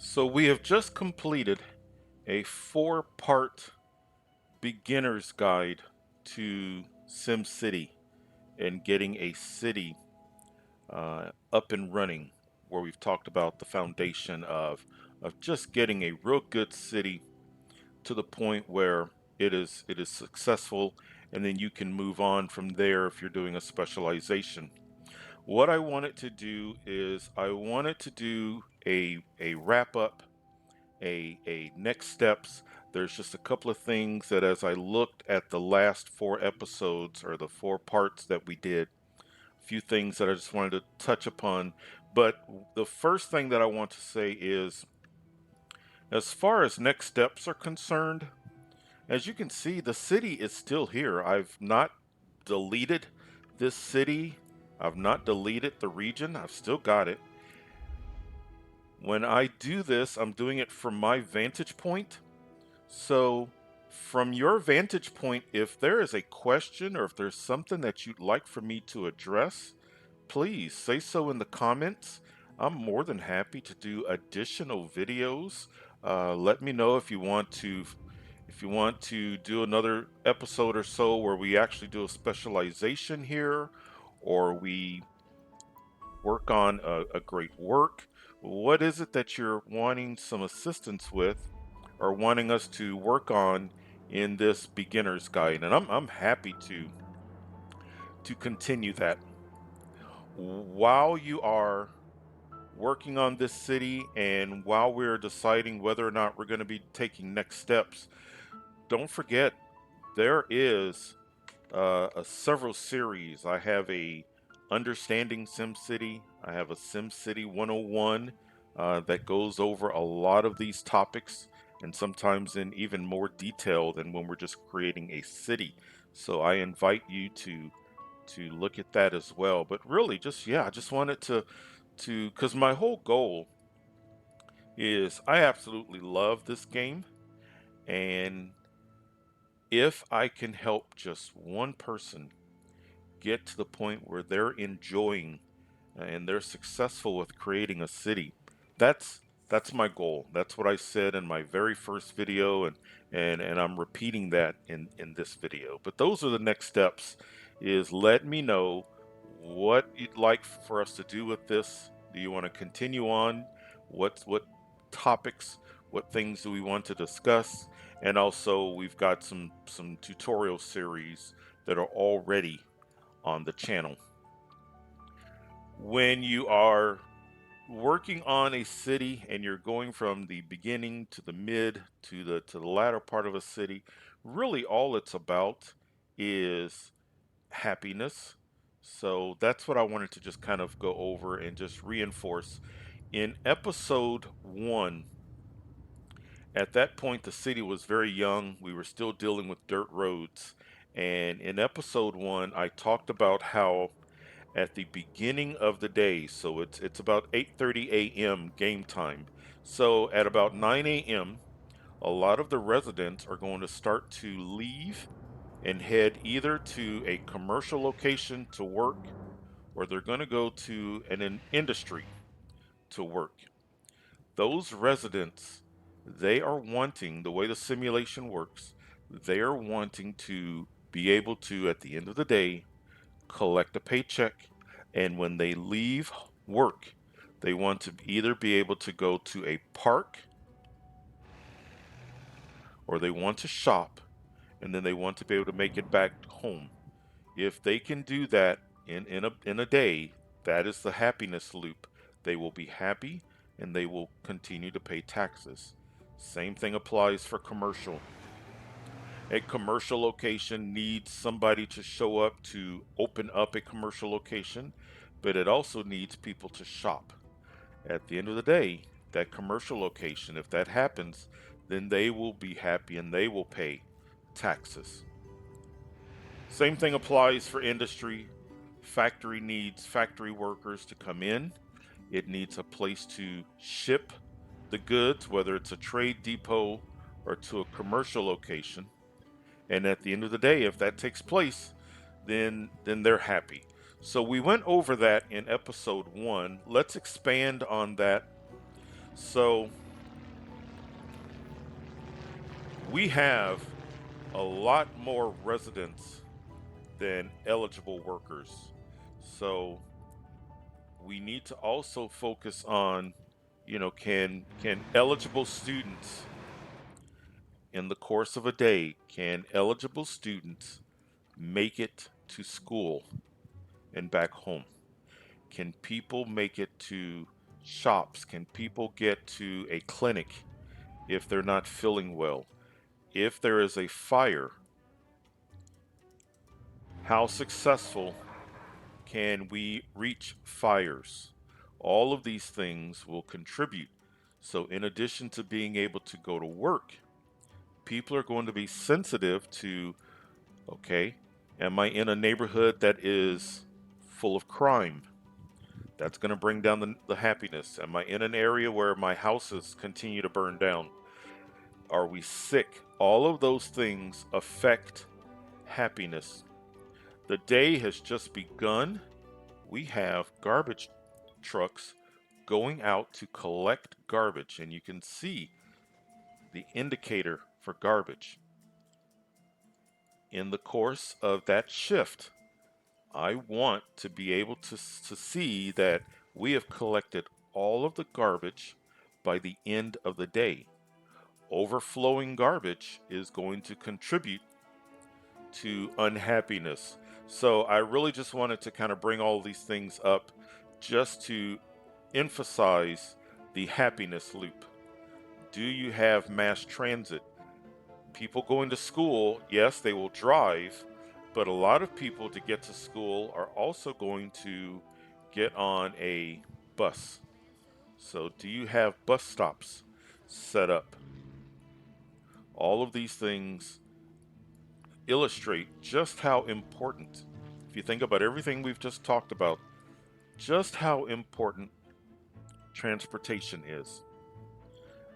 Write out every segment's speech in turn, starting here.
So we have just completed a four-part beginner's guide to SimCity and getting a city up and running, where we've talked about the foundation of just getting a real good city to the point where it is successful, and then you can move on from there if you're doing a specialization. What I wanted to do is I wanted to do a wrap up, a next steps. There's just a couple of things that as I looked at the last four episodes or the four parts that we did, a few things that I just wanted to touch upon. But the first thing that I want to say is, as far as next steps are concerned, as you can see, the city is still here. I've not deleted this city. I've not deleted the region. I've still got it. When I do this, I'm doing it from my vantage point. So, from your vantage point, if there is a question or if there's something that you'd like for me to address, please say so in the comments. I'm more than happy to do additional videos. Let me know if you want to do another episode or so where we actually do a specialization here, or we work on a great work. What is it that you're wanting some assistance with or wanting us to work on in this beginner's guide? And I'm happy to continue that. While you are working on this city and while we're deciding whether or not we're going to be taking next steps, don't forget there is several series. I have a Understanding SimCity. I have a SimCity 101 that goes over a lot of these topics, and sometimes in even more detail than when we're just creating a city. So I invite you to look at that as well. But really, just yeah, I just wanted to because my whole goal is I absolutely love this game, and if I can help just one person get to the point where they're enjoying and they're successful with creating a city. That's my goal. That's what I said in my very first video, and I'm repeating that in this video. But those are the next steps, is let me know what you'd like for us to do with this. Do you want to continue on? What topics, what things do we want to discuss? And also we've got some tutorial series that are already on the channel. When you are working on a city and you're going from the beginning to the mid to the latter part of a city, really all it's about is happiness. So that's what I wanted to just kind of go over and just reinforce. In episode 1, at that point the city was very young. We were still dealing with dirt roads. And in episode 1, I talked about how at the beginning of the day. So it's about 8:30 a.m. game time. So at about 9 a.m., a lot of the residents are going to start to leave and head either to a commercial location to work, or they're going to go to an industry to work. Those residents, they are wanting, the way the simulation works, they are wanting to be able to, at the end of the day, collect a paycheck, and when they leave work, they want to either be able to go to a park or they want to shop, and then they want to be able to make it back home. If they can do that in a day, that is the happiness loop. They will be happy and they will continue to pay taxes. Same thing applies for commercial. A commercial location needs somebody to show up to open up a commercial location, but it also needs people to shop. At the end of the day, that commercial location, if that happens, then they will be happy and they will pay taxes. Same thing applies for industry. Factory needs factory workers to come in. It needs a place to ship the goods, whether it's a trade depot or to a commercial location. And at the end of the day, if that takes place, then they're happy. So we went over that in episode 1. Let's expand on that. So We have a lot more residents than eligible workers. So we need to also focus on, can eligible students in the course of a day, can eligible students make it to school and back home? Can people make it to shops? Can people get to a clinic if they're not feeling well? If there is a fire, how successful can we reach fires? All of these things will contribute. So, in addition to being able to go to work, people are going to be sensitive to, okay, am I in a neighborhood that is full of crime? That's going to bring down the happiness. Am I in an area where my houses continue to burn down? Are we sick? All of those things affect happiness. The day has just begun. We have garbage trucks going out to collect garbage, and you can see the indicator for garbage. In the course of that shift, I want to be able to see that we have collected all of the garbage by the end of the day. Overflowing garbage is going to contribute to unhappiness. So I really just wanted to kind of bring all these things up just to emphasize the happiness loop. Do you have mass transit? People going to school, yes, they will drive, but a lot of people to get to school are also going to get on a bus. So, do you have bus stops set up? All of these things illustrate just how important, if you think about everything we've just talked about, just how important transportation is.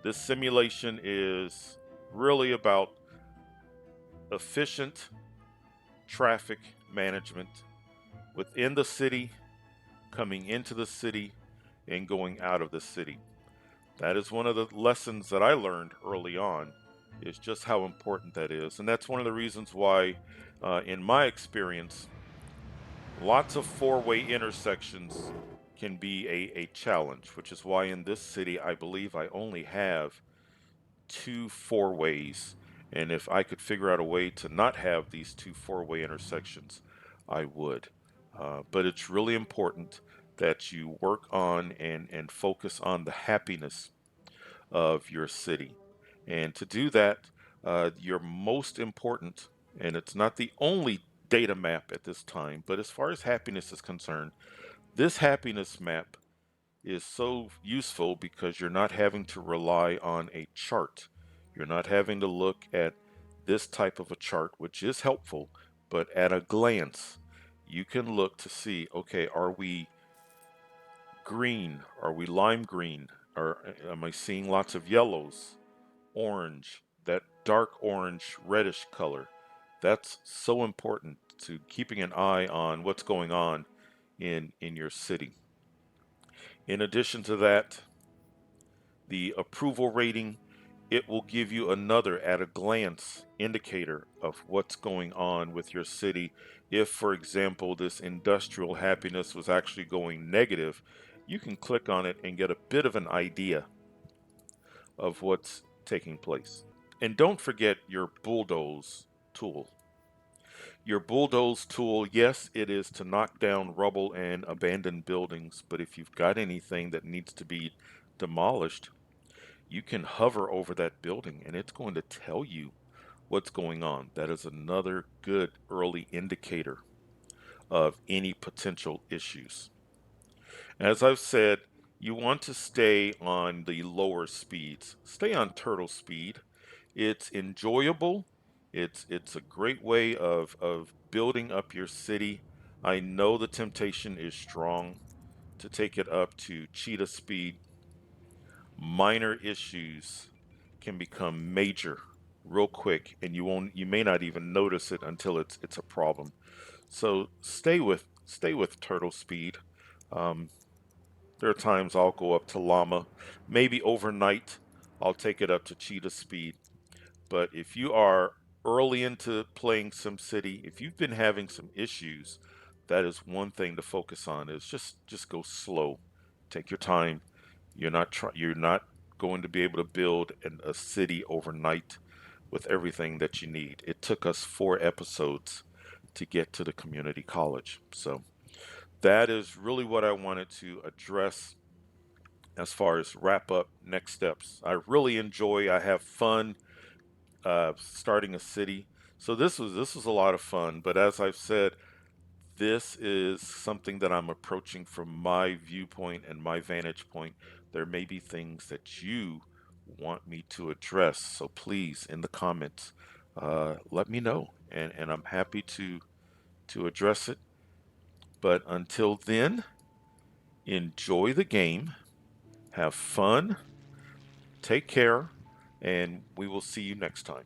This simulation is really about efficient traffic management within the city, coming into the city, and going out of the city. That is one of the lessons that I learned early on, is just how important that is. And that's one of the reasons why, in my experience, lots of four-way intersections can be a challenge, which is why in this city, I believe I only have two four ways. And if I could figure out a way to not have these two four-way intersections, I would. But it's really important that you work on and focus on the happiness of your city. And to do that, your most important, and it's not the only data map at this time, but as far as happiness is concerned, this happiness map is so useful because you're not having to rely on a chart. You're not having to look at this type of a chart, which is helpful, but at a glance, you can look to see, okay, are we green? Are we lime green? Or am I seeing lots of yellows, orange, that dark orange, reddish color? That's so important to keeping an eye on what's going on in your city. In addition to that, the approval rating, it will give you another at a glance indicator of what's going on with your city. If, for example, this industrial happiness was actually going negative, you can click on it and get a bit of an idea of what's taking place. And don't forget your bulldoze tool. Your bulldoze tool, yes, it is to knock down rubble and abandoned buildings, but if you've got anything that needs to be demolished, you can hover over that building and it's going to tell you what's going on. That is another good early indicator of any potential issues. As I've said, you want to stay on the lower speeds. Stay on turtle speed. It's enjoyable. It's a great way of building up your city. I know the temptation is strong to take it up to cheetah speed. Minor issues can become major real quick, and you may not even notice it until it's a problem. So stay with turtle speed. um, there are times I'll go up to llama. Maybe overnight I'll take it up to cheetah speed. But if you are early into playing SimCity, if you've been having some issues, that is one thing to focus on is just go slow. Take your time. You're not going to be able to build a city overnight with everything that you need. It took us 4 episodes to get to the community college. So that is really what I wanted to address as far as wrap up next steps. I have fun starting a city. So this was a lot of fun. But as I've said, this is something that I'm approaching from my viewpoint and my vantage point. There may be things that you want me to address. So please, in the comments, let me know, and I'm happy to address it. But until then, enjoy the game, have fun, take care, and we will see you next time.